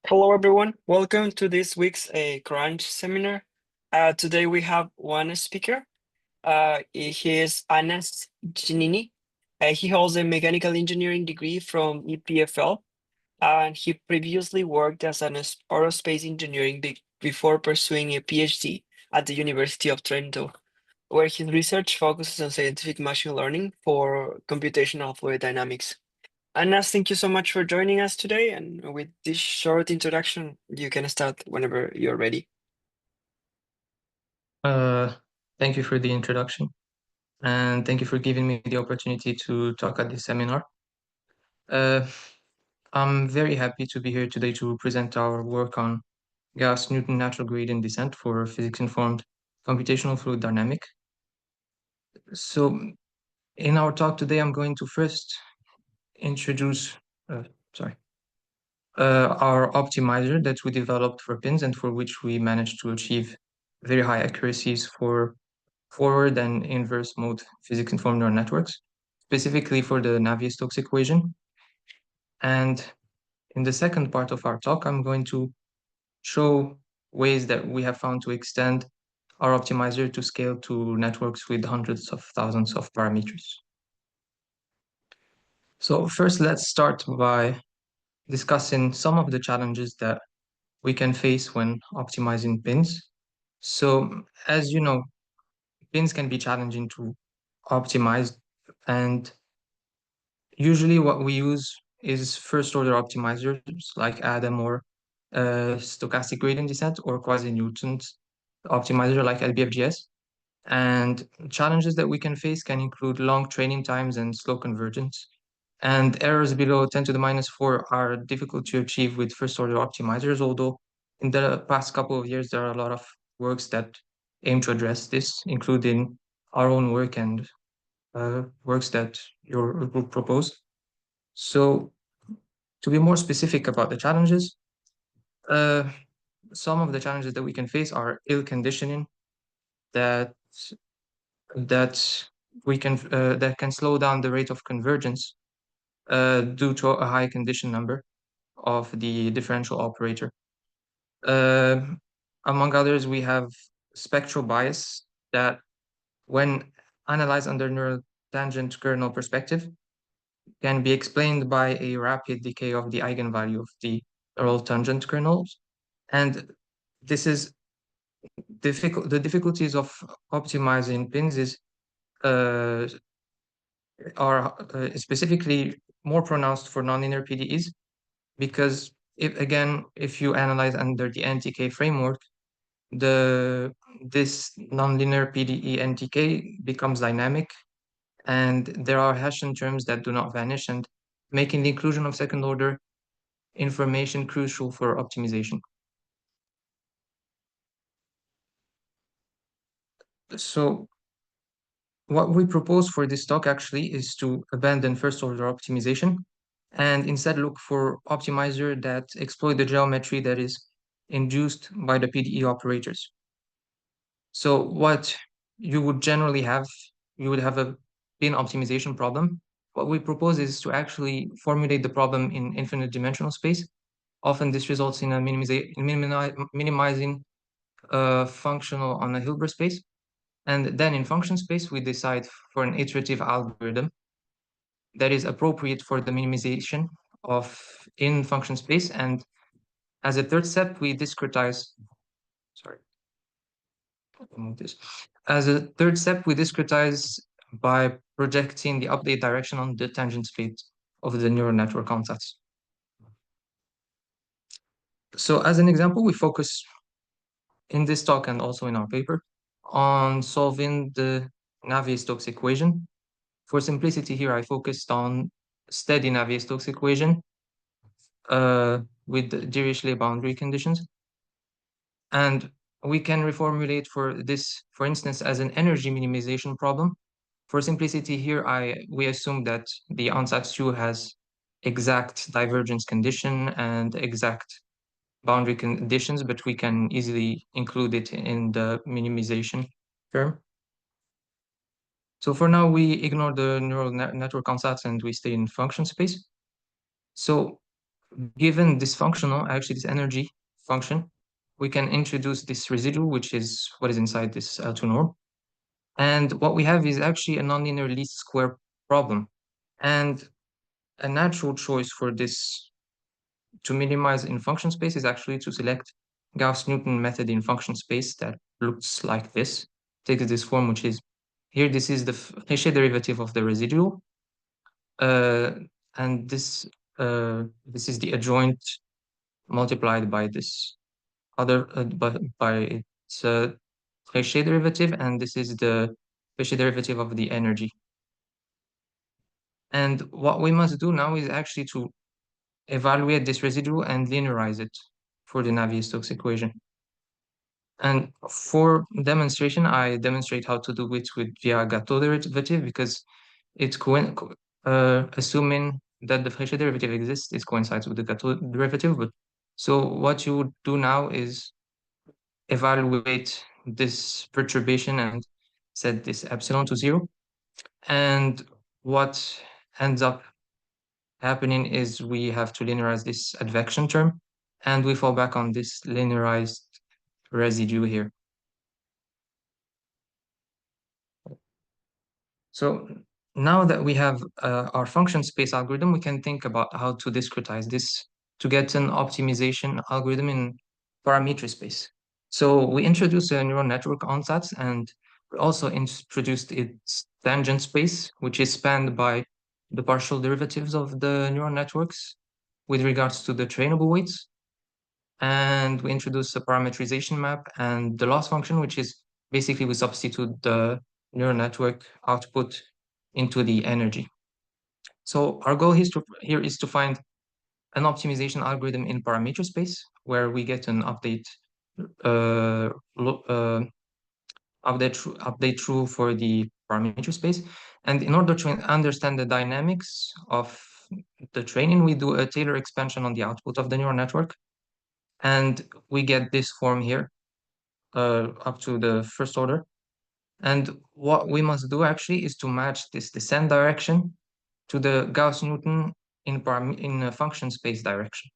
Hello, everyone. Welcome to this week's Crunch seminar. Today we have one speaker. He is Anas Jnini. He holds a mechanical engineering degree from EPFL, and he previously worked as an aerospace engineering before pursuing a PhD at the University of Trento, where his research focuses on scientific machine learning for computational fluid dynamics. Anas, thank you so much for joining us today. And with this short introduction, you can start whenever you're ready. Uh, Thank you for the introduction, and thank you for giving me the opportunity to talk at this seminar. Uh, I'm very happy to be here today to present our work on Gauss-Newton natural gradient descent for physics-informed computational fluid dynamic. So in our talk today, I'm going to first introduce, uh, sorry, our optimizer that we developed for pins and for which we managed to achieve very high accuracies for forward and inverse mode physics-informed neural networks, specifically for the Navier-Stokes equation. And in the second part of our talk, I'm going to show ways that we have found to extend our optimizer to scale to networks with hundreds of thousands of parameters. So first, let's start by discussing some of the challenges that we can face when optimizing pins. So as you know, pins can be challenging to optimize, and usually what we use is first order optimizers like Adam or stochastic gradient descent or quasi-Newton's optimizer like LBFGS. And challenges that we can face can include long training times and slow convergence. And errors below 10 to the minus 4 are difficult to achieve with first order optimizers, although in the past couple of years, there are a lot of works that aim to address this, including our own work and works that your group proposed. So to be more specific about the challenges, uh, some of the challenges that we can face are ill conditioning that that that can slow down the rate of convergence due to a high condition number of the differential operator. Uh, Among others, we have spectral bias that, when analyzed under neural tangent kernel perspective, can be explained by a rapid decay of the eigenvalue of the neural tangent kernels. And this is difficult. The difficulties of optimizing pins uh, are specifically more pronounced for nonlinear PDEs because if you analyze under the NTK framework, this nonlinear PDE NTK becomes dynamic, and there are Hessian terms that do not vanish, and making the inclusion of second order information crucial for optimization. So what we propose for this talk actually is to abandon first order optimization and instead look for optimizer that exploit the geometry that is induced by the PDE operators. So what you would generally have, you would have a pin optimization problem. What we propose is to actually formulate the problem in infinite dimensional space. Often this results in a minimizing functional on a Hilbert space. And then in function space, we decide for an iterative algorithm that is appropriate for the minimization of in function space. And as a third step, we discretize, sorry, I'll move this. As a third step, we discretize by projecting the update direction on the tangent space of the neural network contacts. So as an example, we focus in this talk and also in our paper on solving the Navier-Stokes equation. For simplicity here, I focused on steady Navier-Stokes equation with the Dirichlet boundary conditions. And we can reformulate for this, for instance, as an energy minimization problem. For simplicity here, we assume that the ansatz 2 has exact divergence condition and exact boundary conditions, but we can easily include it in the minimization term. So for now, we ignore the neural network ansatz and we stay in function space. So given this functional, actually this energy function, we can introduce this residual, which is what is inside this L2 norm. And what we have is actually a nonlinear least square problem. And a natural choice for this to minimize in function space is actually to select Gauss-Newton method in function space that looks like this. Takes this form, which is here, this is the Cauchy derivative of the residual. Uh, and this is the adjoint multiplied by this other, by its Cauchy derivative, and this is the Cauchy derivative of the energy. And what we must do now is actually to evaluate this residual and linearize it for the Navier-Stokes equation. And for demonstration, I demonstrate how to do it with via Gauss derivative because it's assuming that the Fréchet derivative exists, it coincides with the Gauss derivative. But so what you would do now is evaluate this perturbation and set this epsilon to 0. And what ends up happening is we have to linearize this advection term, and we fall back on this linearized residue here. So now that we have our function space algorithm, we can think about how to discretize this to get an optimization algorithm in parameter space. So we introduced a neural network ansatz, and we also introduced its tangent space, which is spanned by the partial derivatives of the neural networks with regards to the trainable weights. And we introduced a parametrization map and the loss function, which is basically we substitute the neural network output into the energy. So our goal here is to find an optimization algorithm in parameter space where we get an update update true for the parameter space. And in order to understand the dynamics of the training, we do a Taylor expansion on the output of the neural network. And we get this form here up to the first order. And what we must do actually is to match this descent direction to the Gauss-Newton in a function space direction.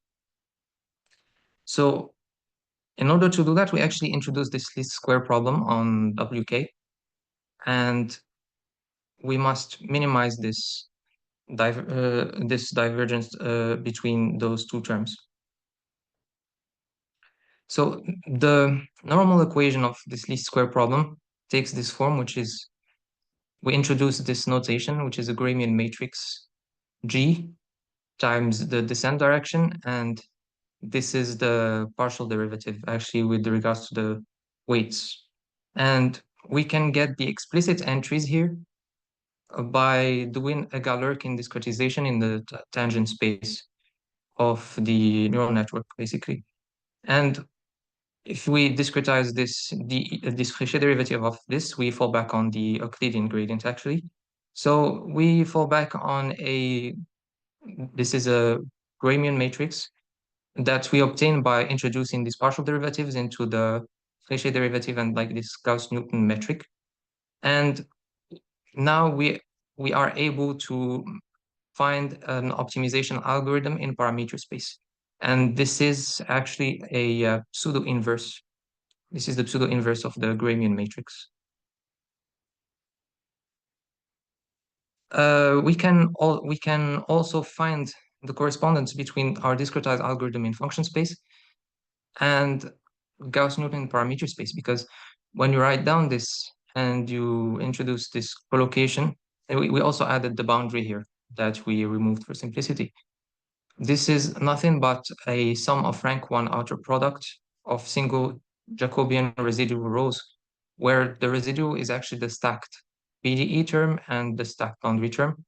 So in order to do that, we actually introduce this least square problem on WK, and we must minimize this divergence between those two terms. So the normal equation of this least square problem takes this form, which is we introduce this notation, which is a Gramian matrix G times the descent direction, and this is the partial derivative actually with regards to the weights. And we can get the explicit entries here by doing a Galerkin discretization in the tangent space of the neural network, basically. And if we discretize this Fréchet derivative of this, we fall back on the Euclidean gradient, actually. So we fall back on this is a Gramian matrix that we obtain by introducing these partial derivatives into the Fréchet derivative and like this Gauss-Newton metric. And now we are able to find an optimization algorithm in parameter space. And this is actually a pseudo-inverse. This is the pseudo-inverse of the Gramian matrix. We can also find the correspondence between our discretized algorithm in function space and Gauss-Newton parameter space, because when you write down this and you introduce this collocation, and we also added the boundary here that we removed for simplicity. This is nothing but a sum of rank 1 outer product of single Jacobian residual rows, where the residual is actually the stacked PDE term and the stacked boundary term.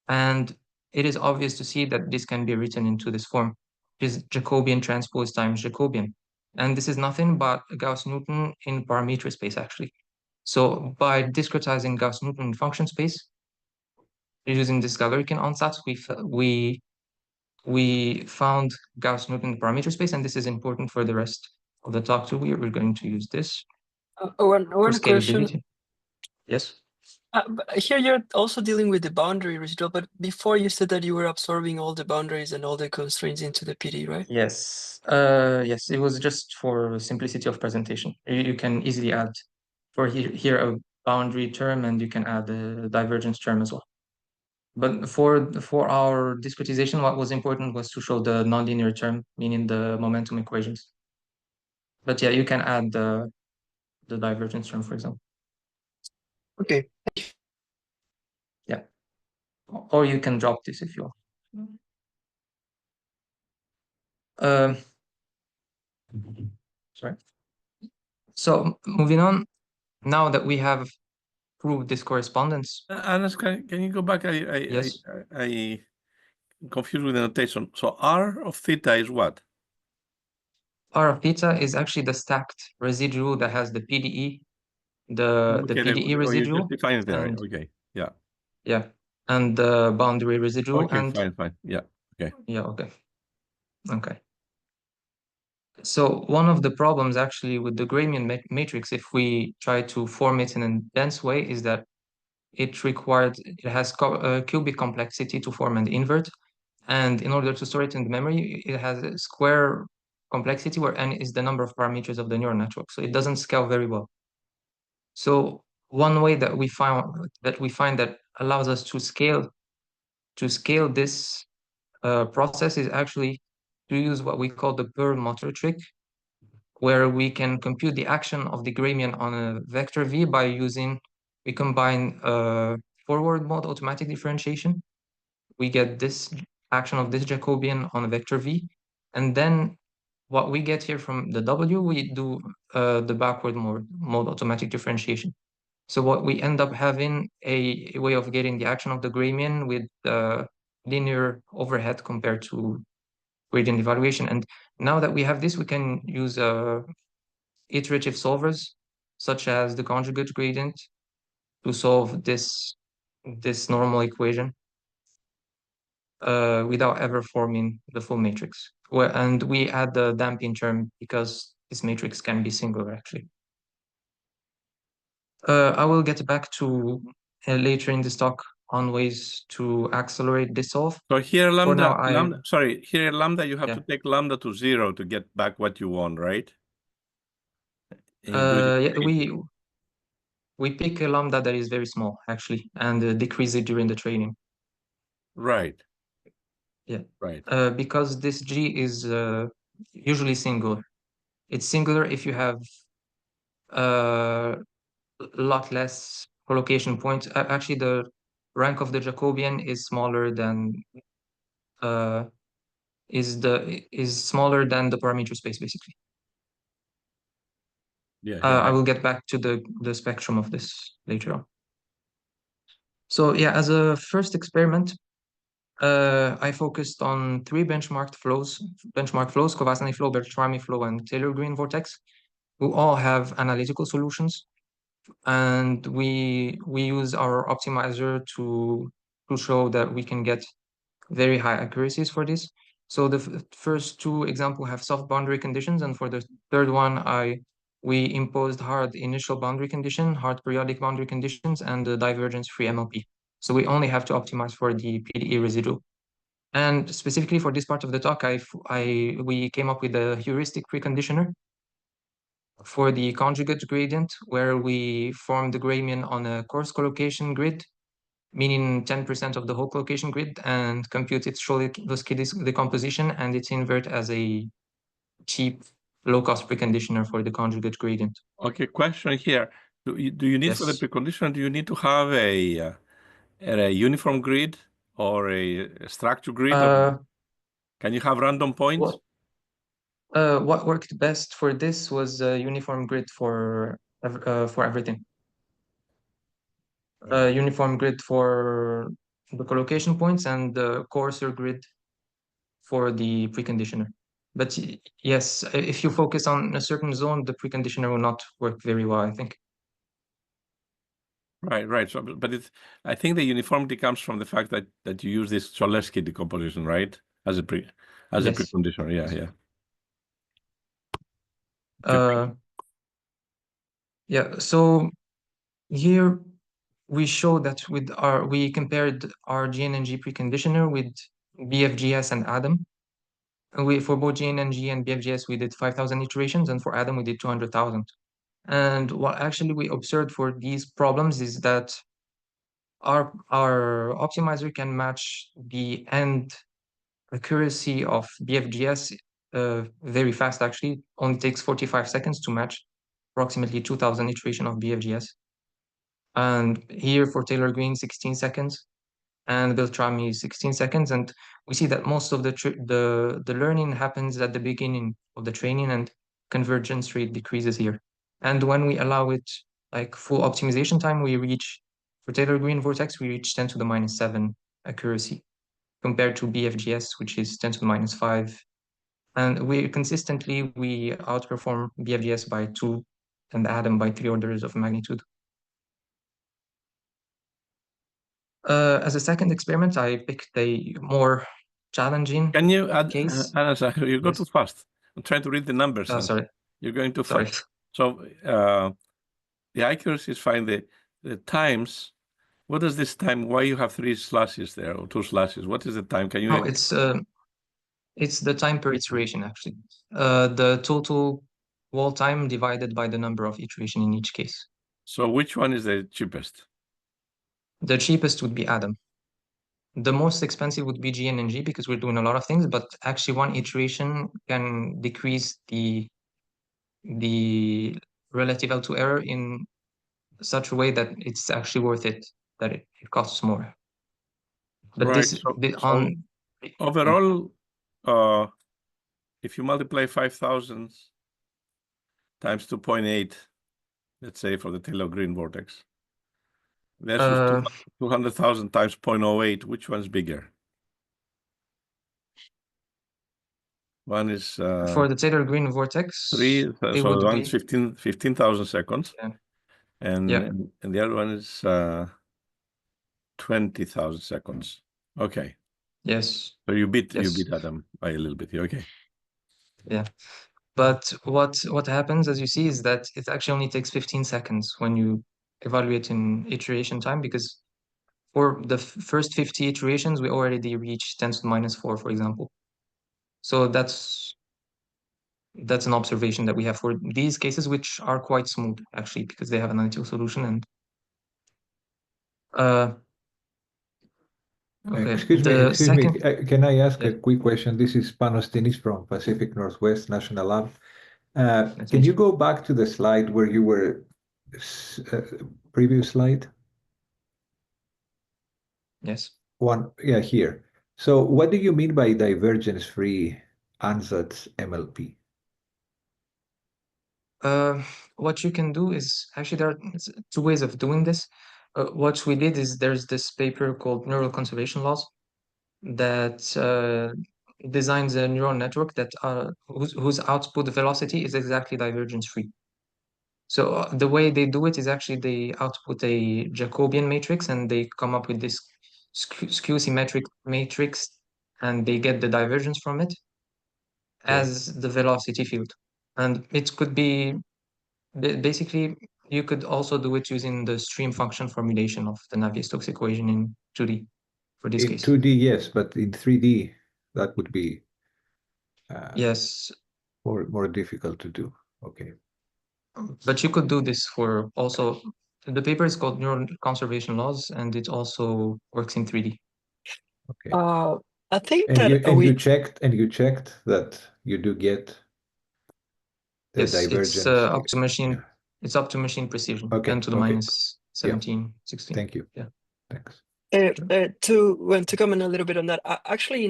And it is obvious to see that this can be written into this form, which is Jacobian transpose times Jacobian. And this is nothing but Gauss-Newton in parameter space, actually. So by discretizing Gauss-Newton in function space, using this Galerkin ansatz, we found Gauss-Newton parameter space, and this is important for the rest of the talk too. We're going to use this for One question. scalability. Yes. But here you're also dealing with the boundary residual, but before you said that you were absorbing all the boundaries and all the constraints into the PD, right? Yes. Yes, it was just for simplicity of presentation. You can easily add for here a boundary term, and you can add a divergence term as well. But for our discretization, what was important was to show the nonlinear term, meaning the momentum equations. But yeah, you can add the divergence term, for example. Okay. Yeah. Or you can drop this if you want. Um, sorry. So moving on, now that we have proved this correspondence, Anas, can you go back? yes, I confused with the notation. So R of theta is what? R of theta is actually the stacked residual that has the PDE, the Okay, PDE oh, you just residual, define it there. and Okay, yeah. yeah, and the boundary residual, Okay, and fine. Yeah, okay. yeah, okay. So one of the problems actually with the Gramian matrix, if we try to form it in a dense way, is that it has cubic complexity to form and invert. And in order to store it in the memory, it has a square complexity where n is the number of parameters of the neural network. So it doesn't scale very well. So one way that we find that allows us to scale this process is actually to use what we call the Pearl motor trick, where we can compute the action of the Gramian on a vector v by we combine forward mode automatic differentiation. We get this action of this Jacobian on a vector v, and then what we get here from the w, we do the backward mode automatic differentiation. So what we end up having a way of getting the action of the Gramian with linear overhead compared to gradient evaluation. And now that we have this, we can use iterative solvers such as the conjugate gradient to solve this normal equation without ever forming the full matrix. And we add the damping term because this matrix can be singular actually. I will get back to later in this talk on ways to accelerate this solve. So here For now, here lambda, you have yeah. to take lambda to 0 to get back what you want, right? And you do it Yeah, we pick a lambda that is very small actually, and decrease it during the training. right. Yeah. Right. Because this G is usually singular. It's singular if you have a lot less collocation points. Actually, the rank of the Jacobian is smaller than uh, is smaller than the parameter space, basically. Yeah, I will get back to the spectrum of this later on. So yeah, as a first experiment, I focused on three benchmark flows, Cavazzani flow, Beltrami flow, and Taylor-Green vortex, who all have analytical solutions. And we use our optimizer to show that we can get very high accuracies for this. So the first two example have soft boundary conditions, and for the third one, we imposed hard initial boundary condition, hard periodic boundary conditions, and the divergence-free MLP. So we only have to optimize for the PDE residual. And specifically for this part of the talk, we came up with a heuristic preconditioner for the conjugate gradient, where we form the Gramian on a coarse collocation grid, meaning 10% of the whole collocation grid, and compute its Cholesky decomposition and its invert as a cheap, low-cost preconditioner for the conjugate gradient. Okay, question here. Do you need for the Yes. precondition, do you need to have a uniform grid or a structure grid? Or can you have random points? What worked best for this was a uniform grid for everything. Uniform grid for the collocation points and the coarser grid for the preconditioner. But yes, if you focus on a certain zone, the preconditioner will not work very well, I think. Right. So, but I think the uniformity comes from the fact that you use this Cholesky decomposition, right? As a Yes. preconditioner. Yeah. Yeah. So here we show that we compared our GNNG preconditioner with BFGS and Adam. And for both GNNG and BFGS, we did 5,000 iterations, and for Adam, we did 200,000. And what actually we observed for these problems is that our optimizer can match the end accuracy of BFGS very fast, actually. It only takes 45 seconds to match approximately 2,000 iteration of BFGS. And here for Taylor Green, 16 seconds, and Beltrami 16 seconds. And we see that most of the learning happens at the beginning of the training, and convergence rate decreases here. And when we allow it like full optimization time, for Taylor Green Vortex, we reach 10 to the minus 7 accuracy compared to BFGS, which is 10 to the minus 5. And we outperform BFGS by 2 and Adam by 3 orders of magnitude. As a second experiment, I picked a more challenging Can you add, case. you go Yes. too fast. I'm trying to read the numbers. Sorry. You're going too Sorry. fast. So the accuracy is fine. The times, what is this time? Why you have 3 slashes there or 2 slashes? What is the time? Can you? Oh, it's the time per iteration, actually. The total wall time divided by the number of iteration in each case. So which one is the cheapest? The cheapest would be Adam. The most expensive would be GNNG because we're doing a lot of things, but actually one iteration can decrease the relative L2 error in such a way that it's actually worth it, that it costs more. But right. Overall, if you multiply 5,000 times 2.8, let's say for the Taylor Green vortex, versus 200,000 times 0.08, which one's bigger? One is for the Taylor Green vortex, 3, so one is 15,000 seconds, yeah. and the other one is 20,000 seconds. Okay. Yes. So you beat Adam by a little bit. Okay. Yeah. But what happens, as you see, is that it actually only takes 15 seconds when you evaluate in iteration time, because for the first 50 iterations, we already reached 10 to the minus 4, for example. So that's an observation that we have for these cases, which are quite smooth, actually, because they have an analytical solution. And okay. Excuse me. Can I ask a quick question? This is Panos Tinis from Pacific Northwest National Lab. Can you go back to the slide where you were, previous slide? Yes. Here. So what do you mean by divergence-free ansatz MLP? What you can do is, actually there are 2 ways of doing this. What we did is there's this paper called Neural Conservation Laws that designs a neural network that whose output velocity is exactly divergence free. So the way they do it is actually they output a Jacobian matrix and they come up with this skew symmetric matrix, and they get the divergence from it as the velocity field. And it could be basically, you could also do it using the stream function formulation of the Navier-Stokes equation in 2D for this case. In 2D, yes, but in 3D, that would be yes, more difficult to do. Okay. But you could do this for also, the paper is called Neural Conservation Laws, and it also works in 3D. Okay. I think you checked that you do get the divergence. It's up to machine. Yeah. It's up to machine precision. Okay. 10 to the minus 17, 16. Thank you. Yeah. Thanks. To comment a little bit on that, actually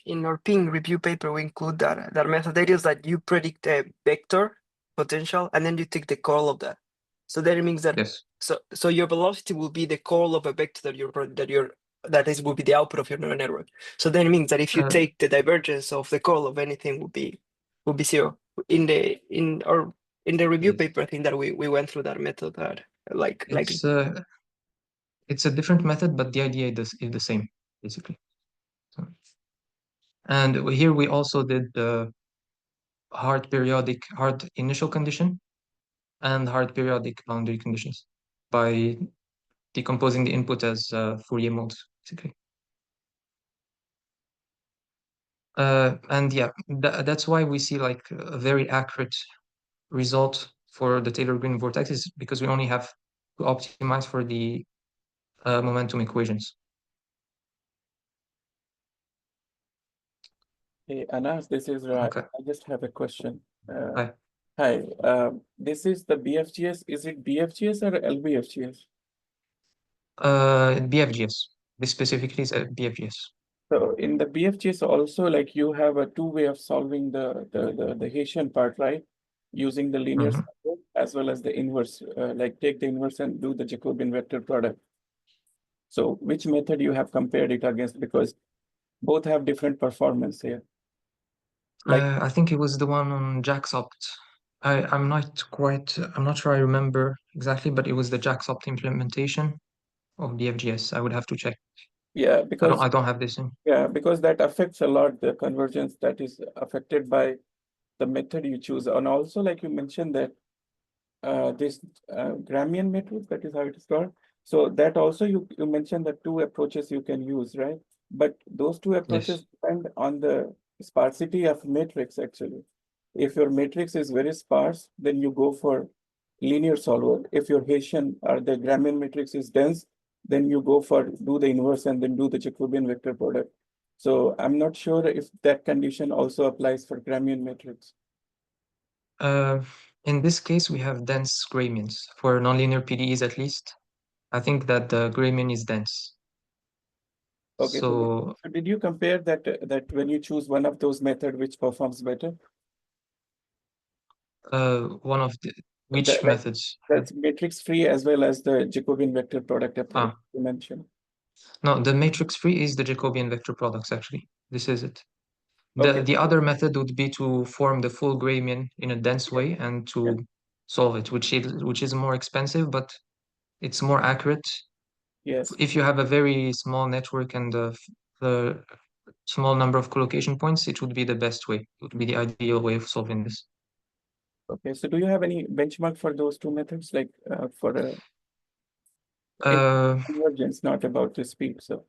in our PINN review paper we include that method. That is that you predict a vector potential and then you take the curl of that. So that it means that so your velocity will be the curl of a vector that will be the output of your neural network. So then it means that if you take the divergence of the curl of anything will be 0. In the review paper, I think that we went through that method that it's a different method, but the idea is the same, basically. So, and here we also did the hard initial condition and hard periodic boundary conditions by decomposing the input as Fourier modes, basically. And yeah, that's why we see like a very accurate result for the Taylor-Green vortex, is because we only have to optimize for the momentum equations. Hey, Anas, this is Raj. Okay. I just have a question. Hi. Hi, this is the BFGS. Is it BFGS or LBFGS? BFGS. This specifically is a BFGS. So in the BFGS also, like you have a two-way of solving the Hessian part, right? Using the linear cycle as well as the inverse, like take the inverse and do the Jacobian vector product. So which method you have compared it against? Because both have different performance here. Like I think it was the one on JaxOpt. I'm not sure I remember exactly, but it was the JaxOpt implementation of BFGS. I would have to check. yeah, because I don't have this in. yeah, because that affects a lot the convergence that is affected by the method you choose. And also, like you mentioned that this Gramian matrix, that is how it is called. So that also you mentioned the two approaches you can use, right? But those two approaches depend on the sparsity of matrix actually. If your matrix is very sparse, then you go for linear solver. If your Hessian or the Gramian matrix is dense, then you go for do the inverse and then do the Jacobian vector product. So I'm not sure if that condition also applies for Gramian matrix. In this case, we have dense gramians. For nonlinear PDEs, at least, I think that the gramian is dense. Okay, so did you compare that when you choose one of those method, which performs better? One of the which methods? That's matrix free as well as the Jacobian vector product approach you mentioned. No, the matrix free is the Jacobian vector products, actually. This is it. Okay. The other method would be to form the full gramian in a dense way and to solve it, which is more expensive, but it's more accurate. Yes. If you have a very small network and the small number of collocation points, it would be the best way. It would be the ideal way of solving this. Okay, so do you have any benchmark for those two methods, like for convergence, not about the speed? So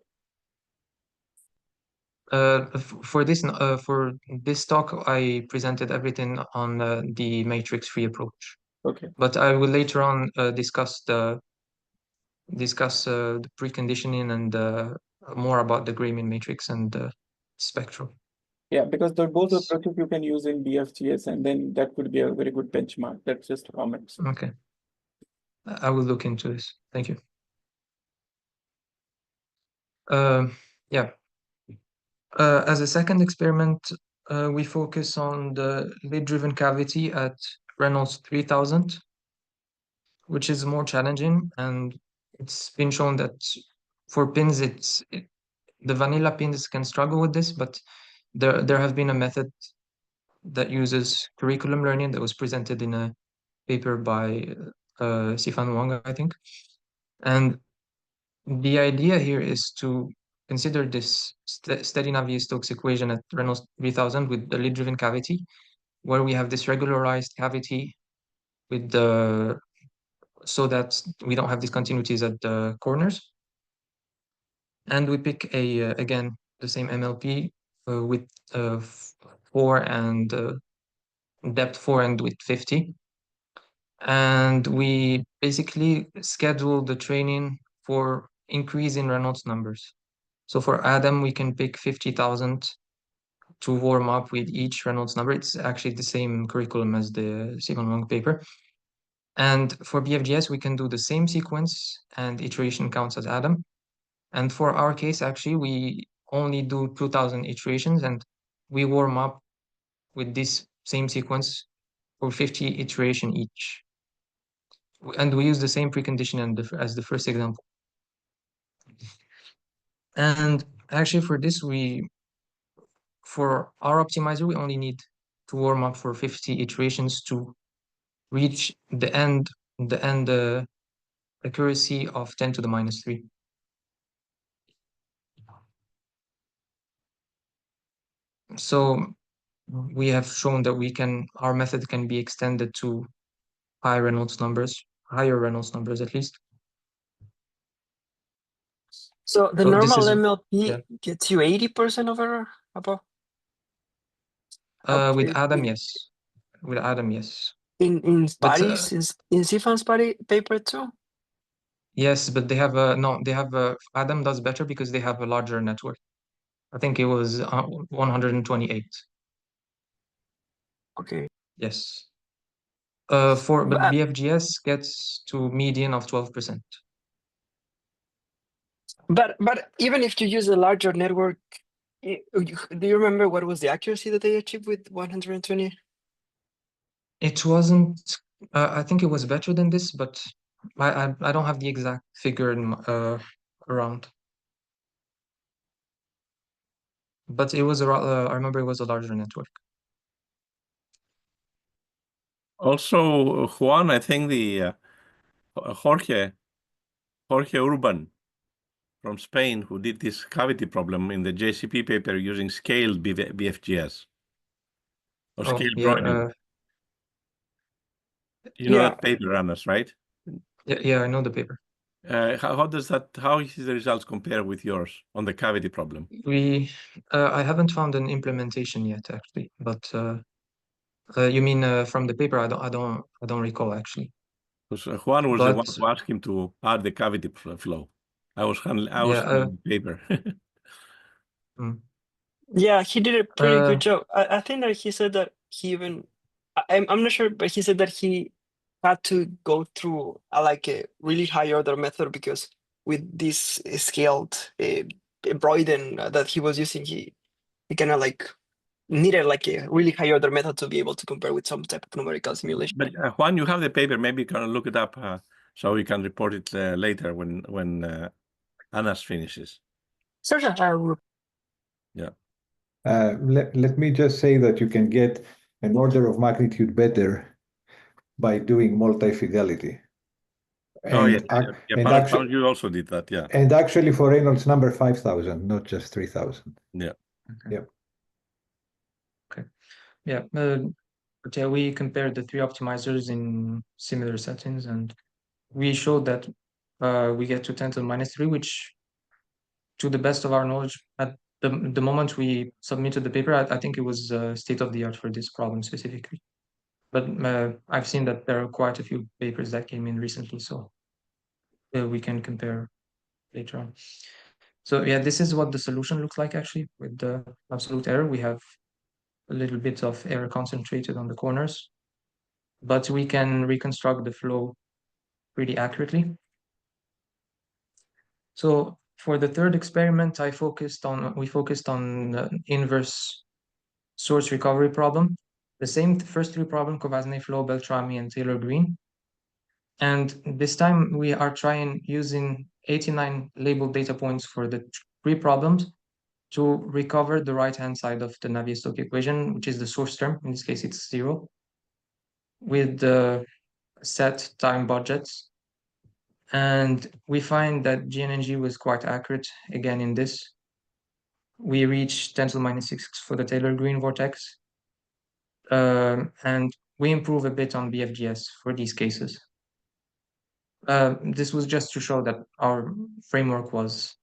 for this talk, I presented everything on the matrix-free approach. okay. But I will later on discuss the preconditioning and more about the gramian matrix and the spectral. Yeah, because the both approaches you can use in BFGS, and then that could be a very good benchmark. That's just a comment. So. Okay. I will look into this. Thank you. Yeah. As a second experiment, we focus on the lid-driven cavity at Reynolds 3000, which is more challenging, and it's been shown that for pins, the vanilla pins can struggle with this, but there have been a method that uses curriculum learning that was presented in a paper by Sifan Wang, I think. And the idea here is to consider this steady Navier-Stokes equation at Reynolds 3000 with the lid-driven cavity, where we have this regularized cavity with so that we don't have discontinuities at the corners. And we pick again, the same MLP with 4 and depth 4 and width 50. And we basically schedule the training for increase in Reynolds numbers. So for Adam, we can pick 50,000 to warm up with each Reynolds number. It's actually the same curriculum as the Sifan Wang paper. And for BFGS, we can do the same sequence and iteration counts as Adam. And for our case, actually, we only do 2,000 iterations and we warm up with this same sequence for 50 iteration each. And we use the same precondition as the first example. And actually for this, for our optimizer, we only need to warm up for 50 iterations to reach the end accuracy of 10 to the minus 3. So we have shown that our method can be extended to higher Reynolds numbers at least. So the So this normal is MLP gets you 80% over above? with Adam, yes. With Adam, yes. In But Spari's, in Sifan's Spari paper too? yes, but they have Adam does better because they have a larger network. I think it was 128. Okay. Yes. But But BFGS gets to median of 12%. but even if you use a larger network, do you remember what was the accuracy that they achieved with 120? It wasn't. I think it was better than this, but I don't have the exact figure around. But it was I remember it was a larger network. Also, Juan, I think the Jorge Urban from Spain, who did this cavity problem in the JCP paper using scaled BFGS or scaled Broglie. You know that paper, Anas, right? Yeah, I know the paper. How does the results compare with yours on the cavity problem? I haven't found an implementation yet, actually, but you mean from the paper? I don't recall actually. Because Juan was the one who asked him to add the cavity flow. I was handling the paper. Yeah, he did a pretty good job. I think that he said that he even, I'm not sure, but he said that he had to go through like a really high order method because with this scaled Broyden that he was using, he kind of like needed like a really high order method to be able to compare with some type of numerical simulation. But Juan, you have the paper. Maybe you can look it up so we can report it later when Anas finishes. Sure. Yeah. Let me just say that you can get an order of magnitude better by doing multi-fidelity. Oh, And, yeah. and actually, you also did that, yeah. And actually for Reynolds number 5,000, not just 3,000. Yeah. Okay. Yeah. Okay. Yeah. But yeah, we compared the three optimizers in similar settings, and we showed that we get to 10 to the minus 3, which, to the best of our knowledge, at the moment we submitted the paper, I think it was state of the art for this problem specifically. But I've seen that there are quite a few papers that came in recently, so we can compare later on. So yeah, this is what the solution looks like actually with the absolute error. We have a little bit of error concentrated on the corners, but we can reconstruct the flow pretty accurately. So for the third experiment, we focused on the inverse source recovery problem. The same first three problems, Covasnay flow, Beltrami, and Taylor-Green. And this time we are trying using 89 labeled data points for the three problems to recover the right-hand side of the Navier-Stokes equation, which is the source term. In this case, it's 0, with the set time budgets. And we find that GNNG was quite accurate again in this. We reach 10 to the minus 6 for the Taylor-Green vortex. And we improve a bit on BFGS for these cases. This was just to show that our framework was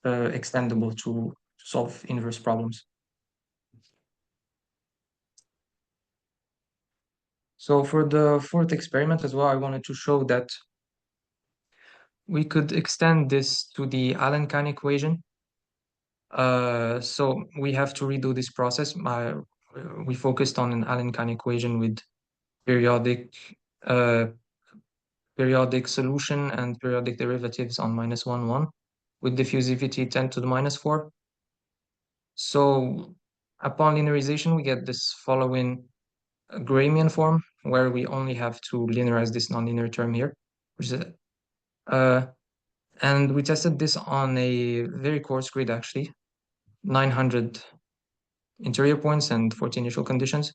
extendable to solve inverse problems. So for the fourth experiment as well, I wanted to show that we could extend this to the Alenkine equation. So we have to redo this process. We focused on an Alenkine equation with periodic solution and periodic derivatives on -1, 1, with diffusivity 10 to the minus 4. So upon linearization, we get this following Gramian form, where we only have to linearize this nonlinear term here, which is and we tested this on a very coarse grid, actually, 900 interior points and 40 initial conditions,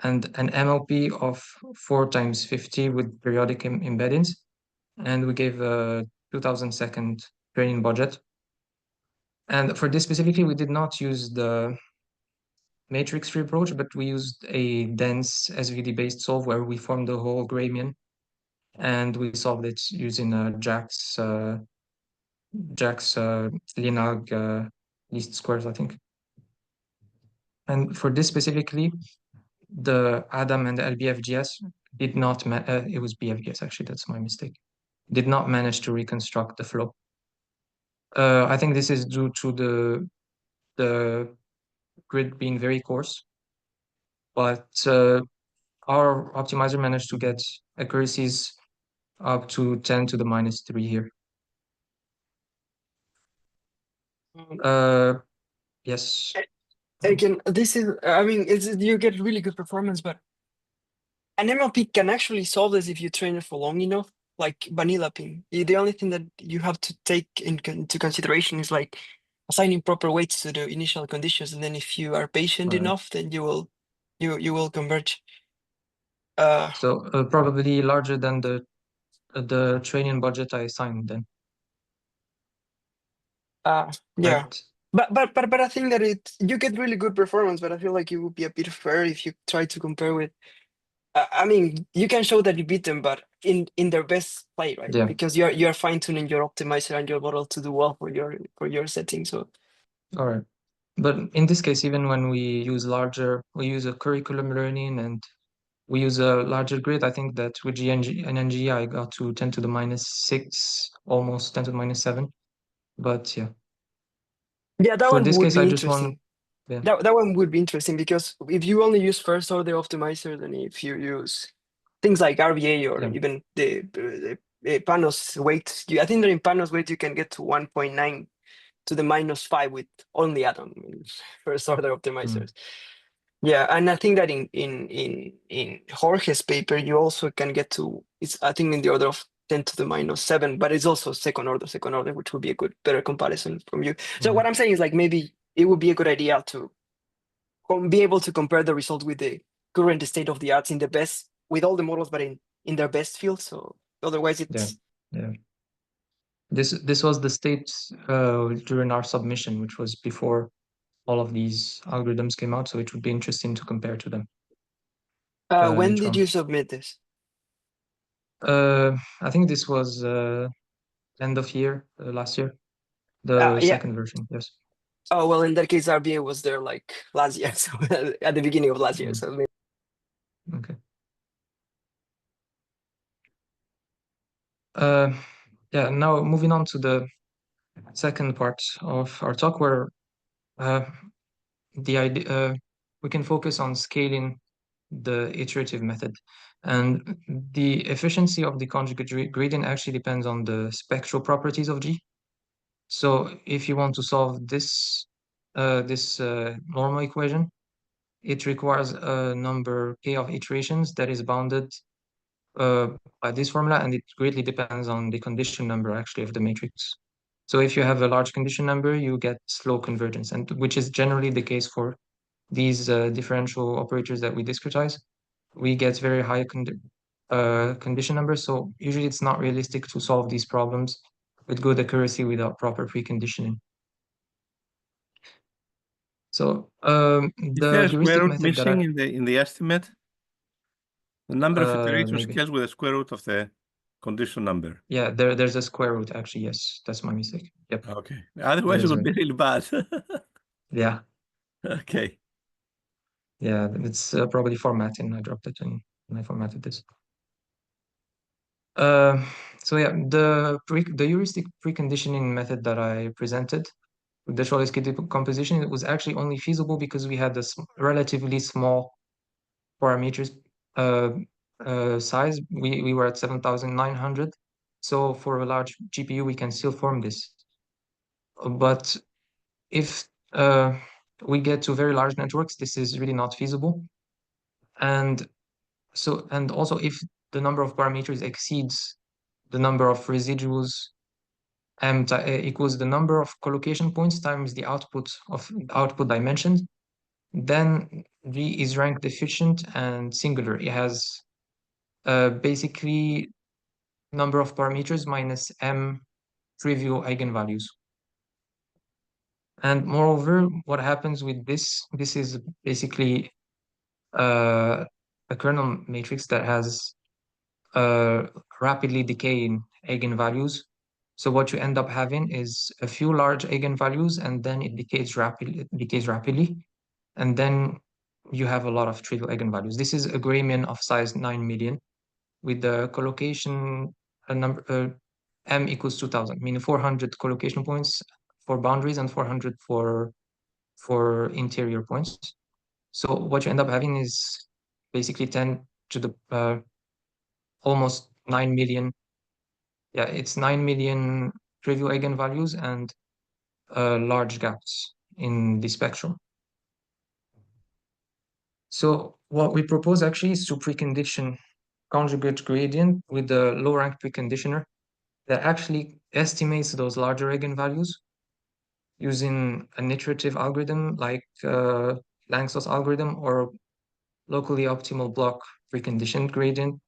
and an MLP of 4 times 50 with periodic embeddings. And we gave a 2,000 second training budget. And for this specifically, we did not use the matrix-free approach, but we used a dense SVD-based solve where we formed the whole Gramian, and we solved it using a JAX Jack's Lienag least squares, I think. And for this specifically, the Adam and the LBFGS did not, it was BFGS actually, that's my mistake, did not manage to reconstruct the flow. I think this is due to the grid being very coarse, but our optimizer managed to get accuracies up to 10 to the minus 3 here. Yes. Again, this is, I mean, you get really good performance, but an MLP can actually solve this if you train it for long enough, like vanilla PINN. The only thing that you have to take into consideration is like assigning proper weights to the initial conditions, and then if you are patient enough, then you will converge. So probably larger than the training budget I assigned then. Yeah. Right. But I think that you get really good performance, but I feel like it would be a bit fair if you try to compare with. I mean, you can show that you beat them, but in their best play, right? Yeah. Because you're fine tuning your optimizer and your model to do well for your setting. So. All right. But in this case, even when we use a curriculum learning and we use a larger grid, I think that with GNG and NG, I got to 10 to the minus 6, almost 10 to the minus 7. But yeah. Yeah, that For one this would case, be I just want. interesting. Yeah. That one would be interesting because if you only use first order optimizers and if you use things like RVA or Yeah. even the Panos weight, I think that in Panos weight you can get to 1.9 to the minus 5 with only Atom in first order optimizers. Yeah, and I think that in Jorge's paper you also can get to, it's I think in the order of 10 to the minus 7, but it's also second order, which would be a better comparison from you. So what I'm saying is like maybe it would be a good idea to be able to compare the result with the current state of the arts in the best, with all the models, but in their best field. So otherwise it's. Yeah. This was the state during our submission, which was before all of these algorithms came out. So it would be interesting to compare to them. When did you submit this? I think this was end of year, last year, the second version. Yes. Oh, well, in that case, RBA was there like last year, so at the beginning of last year. So maybe. Okay. Yeah, now moving on to the second part of our talk, where the idea we can focus on scaling the iterative method. And the efficiency of the conjugate gradient actually depends on the spectral properties of G. So if you want to solve this normal equation, it requires a number k of iterations that is bounded by this formula, and it greatly depends on the condition number actually of the matrix. So if you have a large condition number, you get slow convergence, and which is generally the case for these differential operators that we discretize. We get very high condition numbers, so usually it's not realistic to solve these problems with good accuracy without proper preconditioning. So Is there the a square heuristic root method missing in the estimate? The number of iterators maybe scales with the square root of the condition number. Yeah, there's a square root actually. Yes, that's my mistake. Yep. Okay. Otherwise, it would be really bad. Yeah. Okay. Yeah, it's probably formatting. I dropped it and I formatted this. So yeah, the heuristic preconditioning method that I presented with the Cholesky decomposition, it was actually only feasible because we had this relatively small parameters size. We were at 7,900. So for a large GPU, we can still form this. But if we get to very large networks, this is really not feasible. And also if the number of parameters exceeds the number of residuals m equals the number of collocation points times the output dimensions, then G is ranked efficient and singular. It has basically number of parameters minus m trivial eigenvalues. And moreover, what happens with this is basically a kernel matrix that has rapidly decaying eigenvalues. So what you end up having is a few large eigenvalues, and then it decays rapidly, and then you have a lot of trivial eigenvalues. This is a Gramian of size 9 million with the collocation number m equals 2000, meaning 400 collocation points for boundaries and 400 for interior points. So what you end up having is basically 10 to the almost 9 million. Yeah, it's 9 million trivial eigenvalues and large gaps in the spectrum. So what we propose actually is to precondition conjugate gradient with the low rank preconditioner that actually estimates those larger eigenvalues using an iterative algorithm like Langsos algorithm or locally optimal block preconditioned gradient,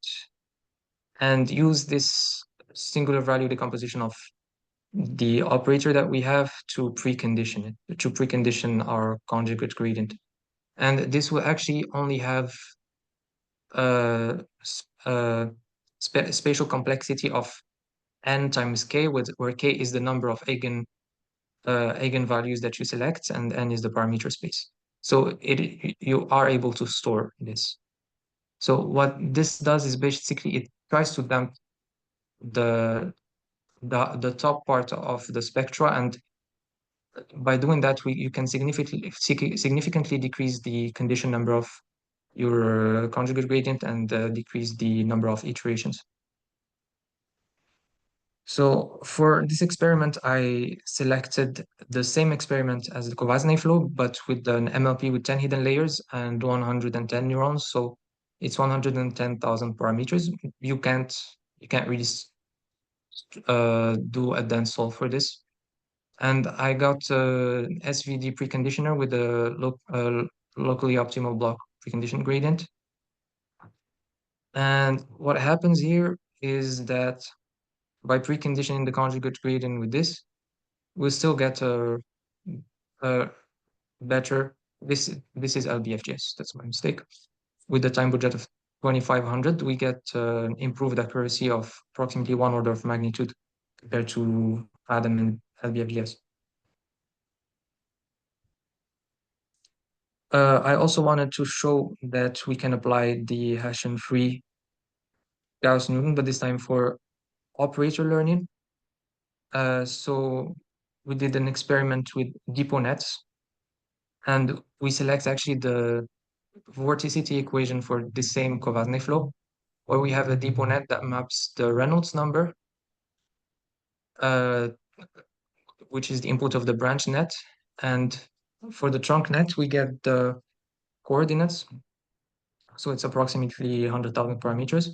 and use this singular value decomposition of the operator that we have to precondition it, to precondition our conjugate gradient. And this will actually only have a spatial complexity of n times k, where k is the number of eigenvalues that you select, and n is the parameter space. So you are able to store this. So what this does is basically it tries to damp the top part of the spectra, and by doing that, you can significantly decrease the condition number of your conjugate gradient and decrease the number of iterations. So for this experiment, I selected the same experiment as the Kovácsné flow, but with an MLP with 10 hidden layers and 110 neurons. So it's 110,000 parameters. You can't really do a dense solve for this. And I got an SVD preconditioner with a locally optimal block precondition gradient. And what happens here is that by preconditioning the conjugate gradient with this, we'll still get a better, this is LBFGS, that's my mistake. With the time budget of 2500, we get improved accuracy of approximately 1 order of magnitude compared to Adam and LBFGS. I also wanted to show that we can apply the Hessian-free Gauss-Newton, but this time for operator learning. So we did an experiment with depot nets, and we select actually the vorticity equation for the same Kovácsné flow, where we have a depot net that maps the Reynolds number, which is the input of the branch net. And for the trunk net, we get the coordinates. So it's approximately 100,000 parameters.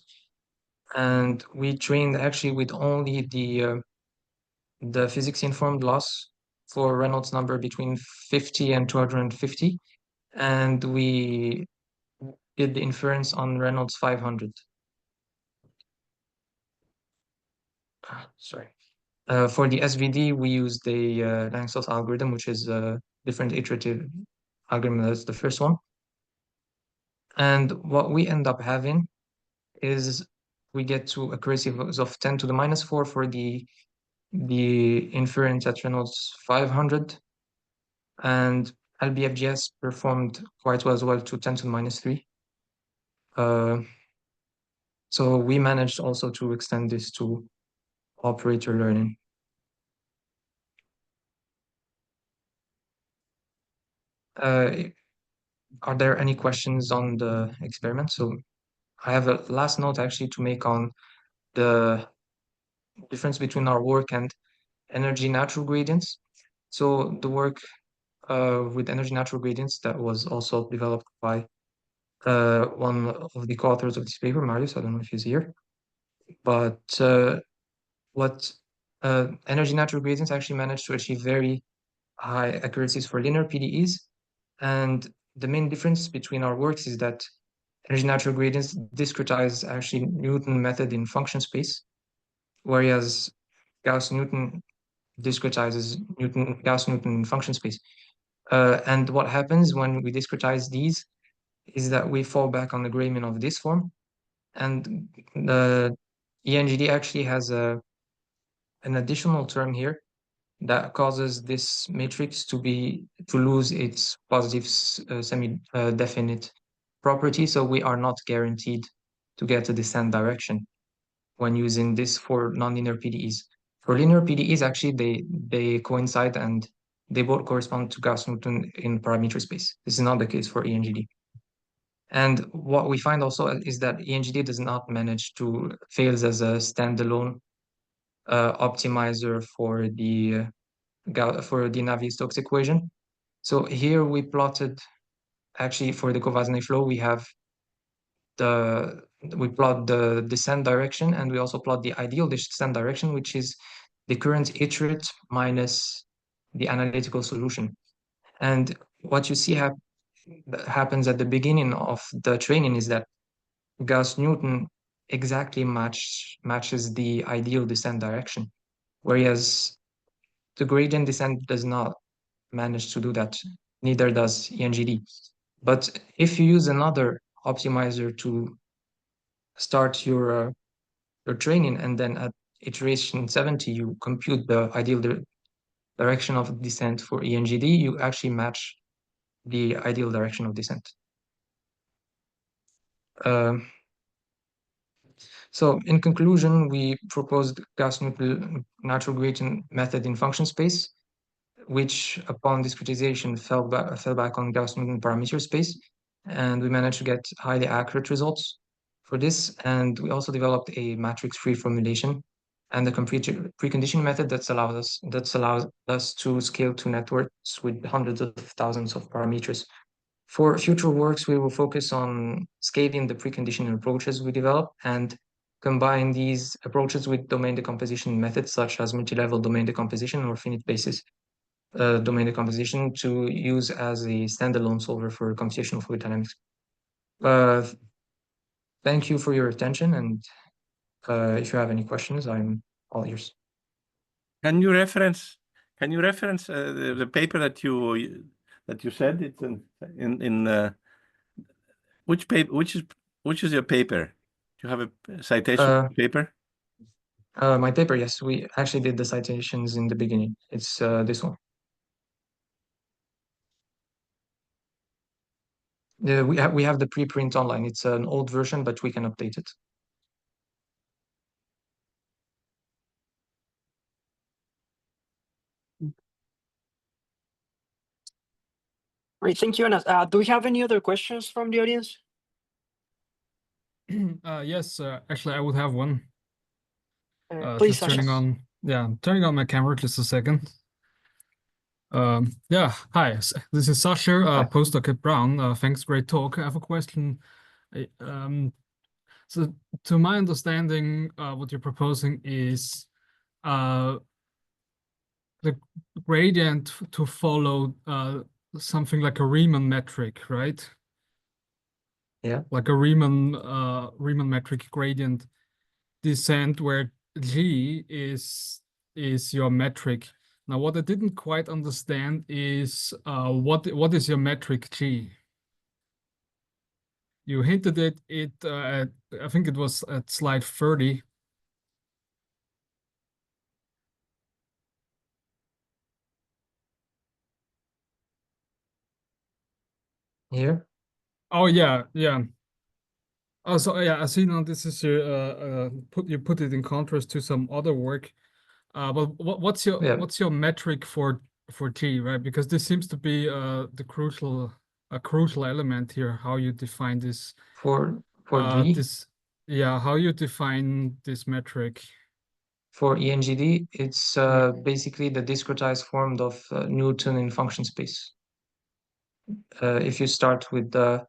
And we trained actually with only the physics-informed loss for Reynolds number between 50 and 250. And we did the inference on Reynolds 500. Sorry. For the SVD, we used the Langsos algorithm, which is a different iterative algorithm. That's the first one. And what we end up having is we get to accuracies of 10 to the minus 4 for the inference at Reynolds 500. And LBFGS performed quite well as well to 10 to the minus 3. So we managed also to extend this to operator learning. Are there any questions on the experiment? So I have a last note actually to make on the difference between our work and energy natural gradients. So the work with energy natural gradients that was also developed by one of the co-authors of this paper, Marius, I don't know if he's here, but what energy natural gradients actually managed to achieve very high accuracies for linear PDEs. And the main difference between our works is that energy natural gradients discretize actually Newton method in function space, whereas Gauss-Newton discretizes Gauss-Newton in function space. And what happens when we discretize these is that we fall back on the Gramian of this form. And the ENGD actually has a an additional term here that causes this matrix to lose its positive semi-definite property. So we are not guaranteed to get a descent direction when using this for nonlinear PDEs. For linear PDEs, actually, they coincide and they both correspond to Gauss-Newton in parameter space. This is not the case for ENGD. And what we find also is that ENGD does not manage to fails as a standalone optimizer for the Navier-Stokes equation. So here we plotted, actually for the Covazner flow, we plot the descent direction, and we also plot the ideal descent direction, which is the current iterate minus the analytical solution. And what you see happens at the beginning of the training is that Gauss-Newton exactly matches the ideal descent direction, whereas the gradient descent does not manage to do that. Neither does ENGD. But if you use another optimizer to start your training, and then at iteration 70, you compute the ideal direction of descent for ENGD, you actually match the ideal direction of descent. So in conclusion, we proposed Gauss-Newton natural gradient method in function space, which upon discretization fell back on Gauss-Newton parameter space. And we managed to get highly accurate results for this. And we also developed a matrix-free formulation and the preconditioning method that allows us to scale to networks with hundreds of thousands of parameters. For future works, we will focus on scaling the preconditioning approaches we develop and combine these approaches with domain decomposition methods such as multi-level domain decomposition or finite basis domain decomposition to use as a standalone solver for computational fluid dynamics. Thank you for your attention, and if you have any questions, I'm all ears. Can you reference the paper that you said it's in which paper, which is your paper? Do you have a citation paper? My paper, yes, we actually did the citations in the beginning. It's this one. Yeah, we have the preprint online. It's an old version, but we can update it. Great, thank you, Anna. Do we have any other questions from the audience? Yes, actually, I would have one. Please, Just turning on my camera just a second. Yeah, hi, this is Sasha, postdoc at Brown. Thanks, great talk. I have a question. So to my understanding, what you're proposing is the gradient to follow something like a Riemann metric, right? Yeah. Like a Riemann metric gradient descent where G is your metric. Now, what I didn't quite understand is what is your metric G? You hinted at it I think it was at slide 30. Here? Oh yeah. Oh, so yeah, I see now this is your you put it in contrast to some other work. But what's your metric for G, right? Because this seems to be a crucial element here, how you define this for G? How you define this metric. For ENGD, it's basically the discretized form of Newton in function space. If you start with the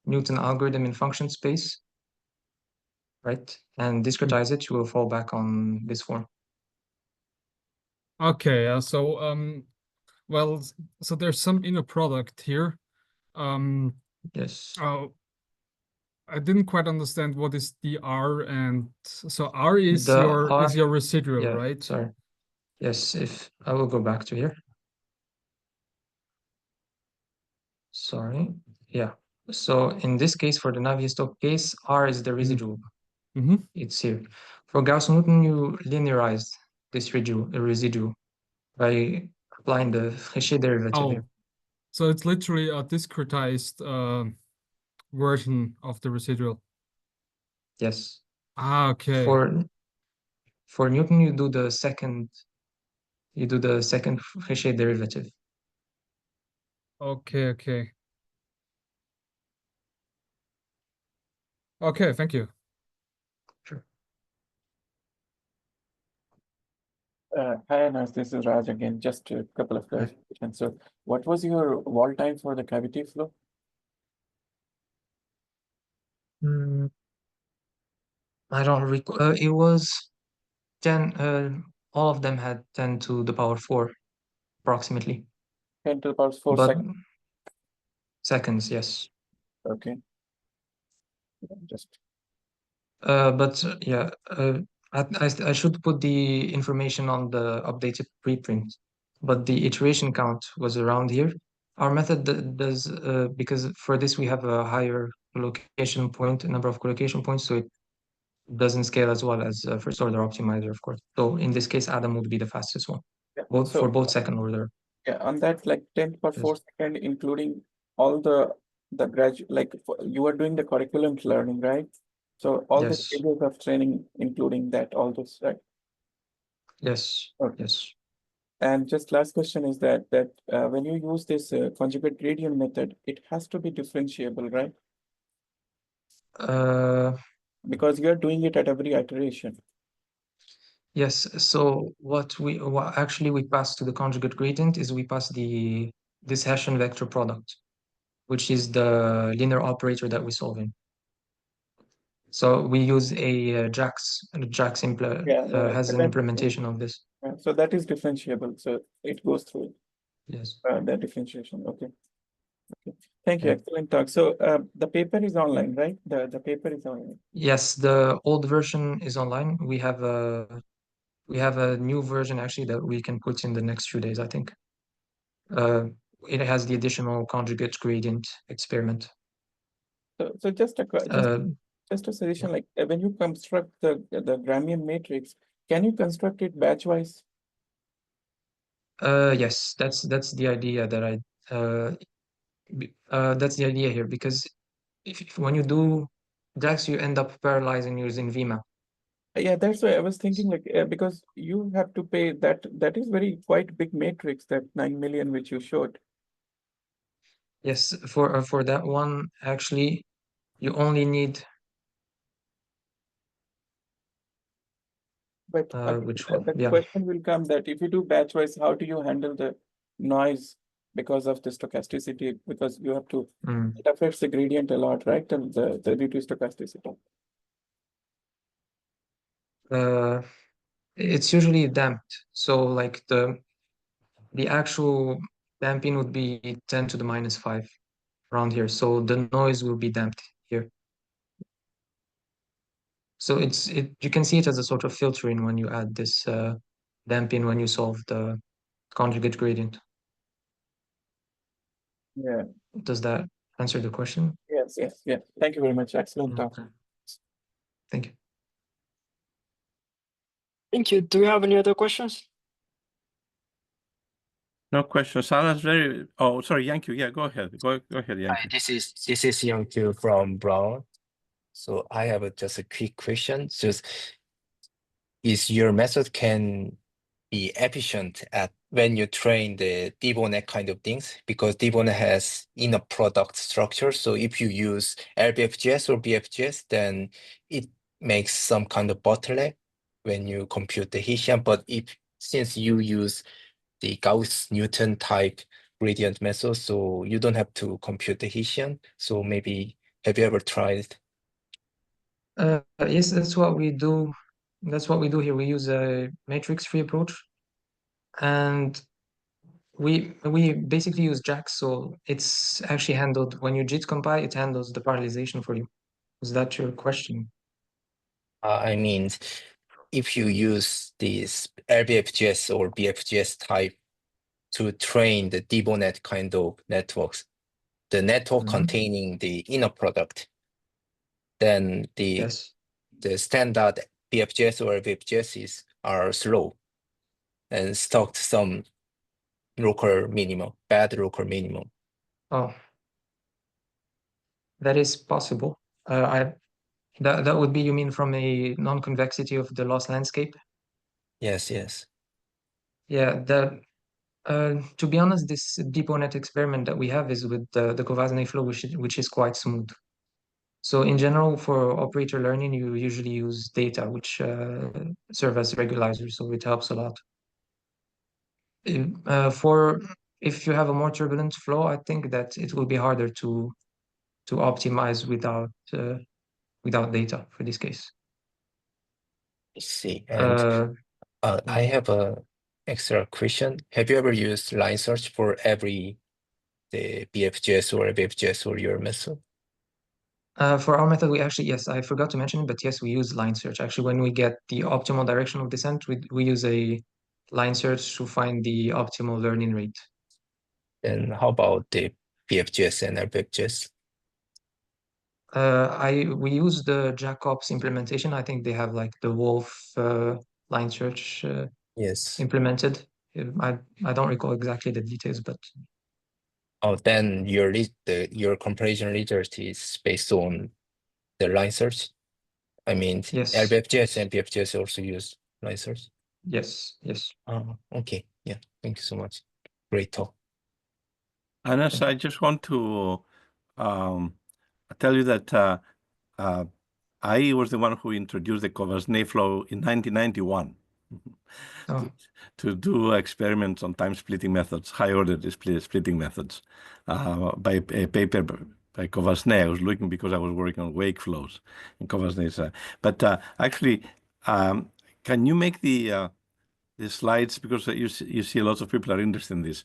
Newton algorithm in function space, right, and discretize it, you will fall back on this form. Okay, well, so there's some inner product here. Yes. I didn't quite understand what is the R, and so R is your residual, yeah, right? Sorry. Yes, if I will go back to here. Sorry. Yeah. So in this case, for the Navier-Stokes case, R is the residual. Mm-hmm. It's here. For Gauss-Newton, you linearized this residual by applying the Fréchet derivative here. So it's literally a discretized version of the residual. Yes. Okay. For Newton, you do the second Fréchet derivative. Okay. Okay, thank you. Sure. Hi, Anas, this is Raj again. Just a couple of clarifications. So what was your wall time for the cavity flow? I don't recall. It was 10. All of them had 10 to the power 4, approximately. 10 to the power 4 But seconds. Seconds, yes. Okay. Just. But yeah, I should put the information on the updated preprint. But the iteration count was around here. Our method does because for this we have a higher collocation point, number of collocation points, so it doesn't scale as well as first order optimizer, of course. So in this case, Adam would be the fastest one, Yeah. for both second order. Yeah, on that, like 10 per 4 second, including all the graduate, like you are doing the curriculum learning, right? So all the stages of training, including that, all this, right? Yes. Okay. Yes. And just last question is that when you use this conjugate gradient method, it has to be differentiable, right? Because you are doing it at every iteration. Yes. So what actually we pass to the conjugate gradient is we pass this Hessian vector product, which is the linear operator that we're solving. So we use a JAX. JAX has an implementation of this. Yeah, so that is differentiable. So it goes through. Yes. That differentiation. Okay. Thank you. Excellent talk. So the paper is online, right? The paper is online. Yes, the old version is online. We have a new version actually that we can put in the next few days, I think. It has the additional conjugate gradient experiment. So just a suggestion, like when you construct the Gramian matrix, can you construct it batch-wise? Yes, that's the idea that that's the idea here, because if when you do DAX, you end up parallelizing using VMAP. Yeah, that's why I was thinking, like because you have to pay that is very quite big matrix, that 9 million which you showed. Yes, for that one, actually, you only need. But which one? the question will come that if you do batch-wise, how do you handle the noise because of the stochasticity? Because you have to, it affects the gradient a lot, right? And the reduced stochasticity. It's usually damped. So like the actual damping would be 10 to the -5 around here. So the noise will be damped here. So you can see it as a sort of filtering when you add this damping when you solve the conjugate gradient. Yeah. Does that answer the question? Yes. Thank you very much. Excellent talk. Thank you. Thank you. Do we have any other questions? No questions. Alan's very. Oh, sorry, Yanku. Yeah, go ahead. Go ahead, Yanku. Hi, this is Yanku from Brown. So I have just a quick question. Just is your method can be efficient at when you train the Dvorak kind of things, because Dvorak has inner product structure. So if you use LBFGS or BFGS, then it makes some kind of bottleneck when you compute the Hessian. But since you use the Gauss-Newton type gradient method, so you don't have to compute the Hessian. So maybe have you ever tried? Yes, that's what we do. That's what we do here. We use a matrix-free approach, and we basically use JAX. So it's actually handled when you JIT compile. It handles the parallelization for you. Is that your question? I mean, if you use this LBFGS or BFGS type to train the Dvorak kind of networks, the network containing the inner product, then the standard BFGS or LBFGS are slow. and stocked some local minimum, bad local minimum. Oh, that is possible. That would be, you mean, from a non-convexity of the loss landscape? Yes, yes. Yeah, to be honest, this depot net experiment that we have is with the Gauss-Newton flow, which is quite smooth. So in general, for operator learning, you usually use data which serve as regularizers, so it helps a lot. If you have a more turbulent flow, I think that it will be harder to optimize without data for this case. I see. And I have a extra question. Have you ever used line search for the BFGS or BFGS or your method? For our method, we actually, yes, I forgot to mention it, but yes, we use line search. Actually, when we get the optimal direction of descent, we use a line search to find the optimal learning rate. And how about the BFGS and LBFGS? We use the Jacobs implementation. I think they have like the Wolf line search Yes. implemented. I don't recall exactly the details, but oh, then your comparison result is based on the line search. I mean, yes, LBFGS and BFGS also use line search. yes. Oh, okay. Yeah. Thank you so much. Great talk. Anas, I just want to tell you that I was the one who introduced the Gauss-Newton flow in 1991 to do experiments on time splitting methods, high-order splitting methods, by a paper by Gauss-Newton. I was looking because I was working on wake flows in Gauss-Newton. But actually, can you make the slides, because you see lots of people are interested in this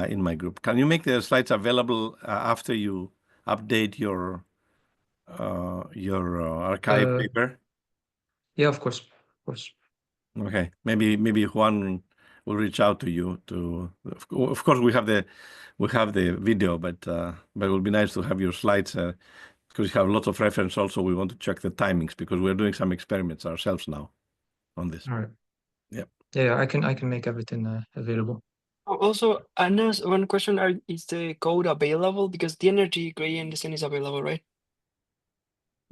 in my group. Can you make the slides available after you update your archive paper? Yeah, of course. Okay, maybe Juan will reach out to you to. Of course, we have the video, but it would be nice to have your slides because you have lots of reference. Also, we want to check the timings because we're doing some experiments ourselves now on this. All right. Yeah. Yeah, I can make everything available. Also, Anas, one question: is the code available? Because the energy gradient descent is available, right?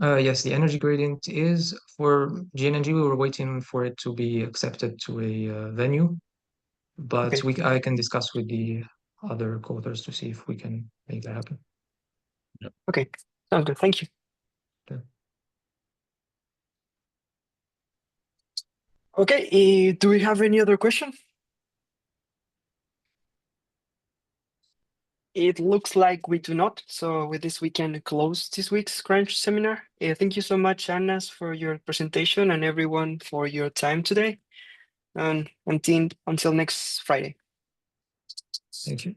Yes, the energy gradient is for GNNG. We were waiting for it to be accepted to a venue, but Okay. I can discuss with the other coders to see if we can make that happen. Yeah. Okay, sounds good. Thank you. Yeah. Okay, do we have any other question? It looks like we do not. So with this, we can close this week's Crunch seminar. Thank you so much, Anas, for your presentation and everyone for your time today. And until next Friday. Thank you.